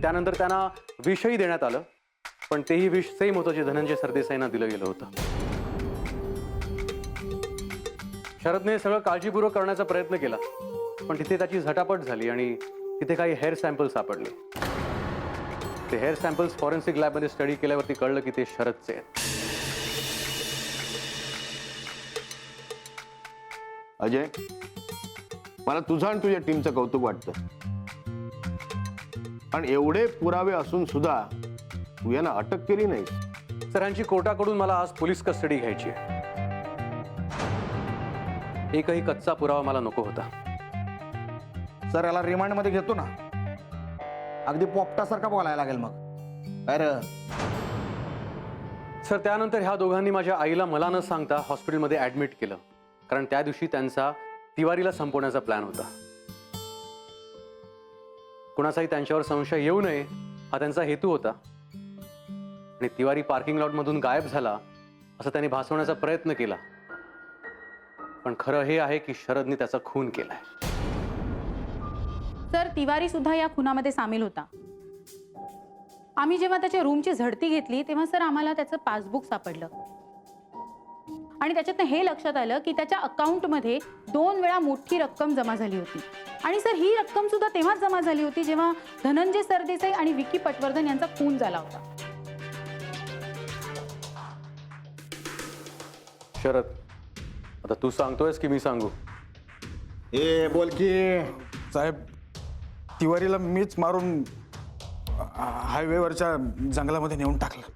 त्यानंतर त्यांना विषही देण्यात आलं, पण तेही विष सेम होतं जे धनंजय सरदेसाईंना दिलं गेलं होतं. शरदने सगळं काळजीपूर्वक करण्याचा प्रयत्न केला, पण तिथे त्याची झटापट झाली आणि तिथे काही हेअर सॅम्पल सापडले. ते हेअर सॅम्पल्स फॉरेन्सिक लॅबमध्ये स्टडी केल्यावरती कळलं की ते शरदचे आहेत. अजय, मला तुझं आणि तुझ्या टीमचं कौतुक वाटतं. पण एवढे पुरावे असून सुद्धा तू यांना अटक केली नाही. सरांची कोर्टाकडून मला आज पोलीस कस्टडी घ्यायची आहे. एकही कच्चा पुरावा मला नको होता. सर याला रिमांडमध्ये घेतो ना, अगदी पोपटासारखा बोलायला लागेल मग. अरे सर, त्यानंतर ह्या दोघांनी माझ्या आईला मला न सांगता हॉस्पिटलमध्ये ऍडमिट केलं, कारण त्या दिवशी त्यांचा तिवारीला संपवण्याचा प्लॅन होता. कुणाचाही त्यांच्यावर संशय येऊ नये हा त्यांचा हेतू होता. आणि तिवारी पार्किंग लॉटमधून गायब झाला असं त्यांनी भासवण्याचा प्रयत्न केला, पण खरं हे आहे की शरदने त्याचा खून केलाय. सर, तिवारी सुद्धा या खुनामध्ये सामील होता. आम्ही जेव्हा त्याच्या रूमची झडती घेतली तेव्हा सर आम्हाला त्याचं पासबुक सापडलं आणि त्याच्यातनं हे लक्षात आलं की त्याच्या अकाउंटमध्ये 2 वेळा मोठी रक्कम जमा झाली होती. आणि सर, ही रक्कम सुद्धा तेव्हाच जमा झाली होती जेव्हा धनंजय सरदेसाई आणि विकी पटवर्धन यांचा खून झाला होता. शरद, आता तू सांगतोयस की मी सांगू? ए बोल की साहेब, तिवारीला मीच मारून हायवेवरच्या जंगलामध्ये नेऊन टाकलं.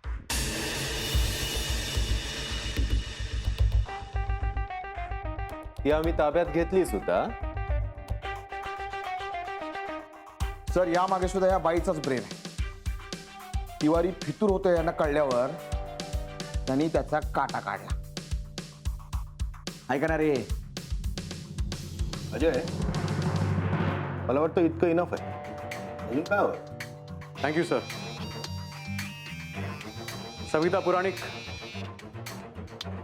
ती आम्ही ताब्यात घेतली सुद्धा. सर, यामागे सुद्धा या बाईचाच ब्रेन आहे. तिवारी फितूर होतो यांना कळल्यावर त्यांनी त्याचा काटा काढला. ऐका ना रे अजय, मला वाटतं इतकं इनफ आहे. अजून काय हवं? Thank you sir. सविता पुराणिक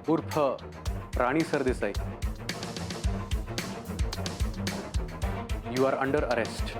उर्फ Rani Sardesai, you are under arrest.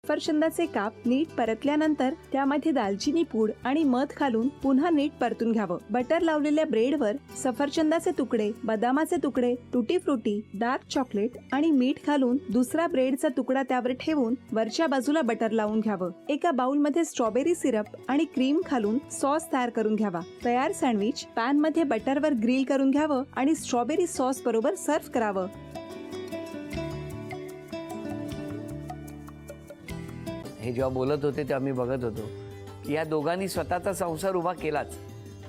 सफरचंदाचे काप नीट परतल्यानंतर त्यामध्ये दालचिनी पूड आणि मध घालून पुन्हा नीट परतून घ्यावं. बटर लावलेल्या ब्रेडवर सफरचंदाचे तुकडे, बदामाचे तुकडे, टुटी फ्रुटी, डार्क चॉकलेट आणि मीठ घालून दुसरा ब्रेडचा तुकडा त्यावर ठेवून वरच्या बाजूला बटर लावून घ्यावं. एका बाउलमध्ये स्ट्रॉबेरी सिरप आणि क्रीम घालून सॉस तयार करून घ्यावा. तयार सँडविच पॅन मध्ये बटरवर ग्रिल करून घ्यावं आणि स्ट्रॉबेरी सॉस बरोबर सर्व्ह करावं. हे जेव्हा बोलत होते तेव्हा मी बघत होतो की या दोघांनी स्वतःचा संसार उभा केलाच,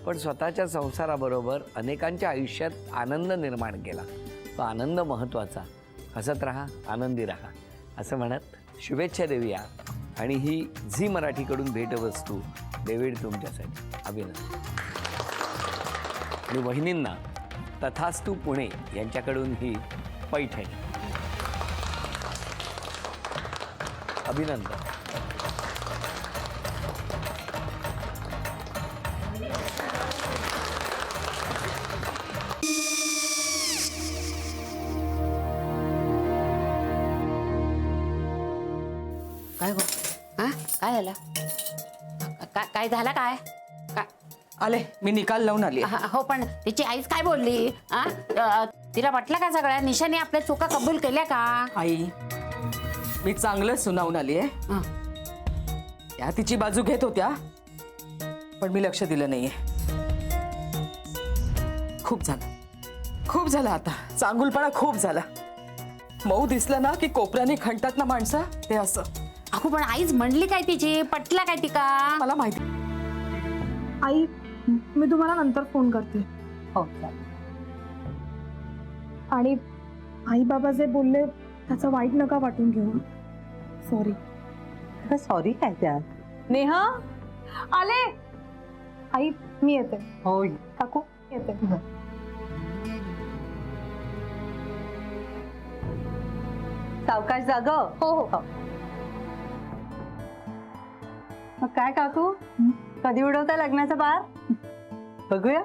पण स्वतःच्या संसाराबरोबर अनेकांच्या आयुष्यात आनंद निर्माण केला. तो आनंद महत्त्वाचा. हसत राहा, आनंदी राहा असं म्हणत शुभेच्छा देऊया. आणि ही झी मराठीकडून भेटवस्तू डेव्हिड तुमच्यासाठी. अभिनंदन. आणि वहिनींना तथास्तू पुणे यांच्याकडून ही पैठणी. अभिनंदन. काय गो? हा, काय झालं? काय झालं? काय आले, मी निकाल लावून आली. हो, पण तिची आईच काय बोलली? तिला वाटलं का सगळ्या निशाने आपल्या चुका कबूल केल्या का? आई, मी चांगलं सुनावून आली आहे. त्या तिची बाजू घेत होत्या, पण मी लक्ष दिलं नाहीये. खूप झालं आता. चांगुलपणा खूप झाला. मऊ दिसलं ना की कोपऱ्याने खणतात ना माणसं, ते असं. अगो, पण आईच म्हणली काय तिची? पटला काय ती का? मला माहिती. आई, मी तुम्हाला नंतर फोन करते. हो. आणि आई बाबा जे बोलले त्याचं वाईट नका वाटून घेऊ. सॉरी सॉरी काय त्यात? नेहा आले. आई मी येते. होय. काकू येते. सावकाश जाग. हो हो. मग काय काकू, कधी उडवता लग्नाचा बार? बघूया.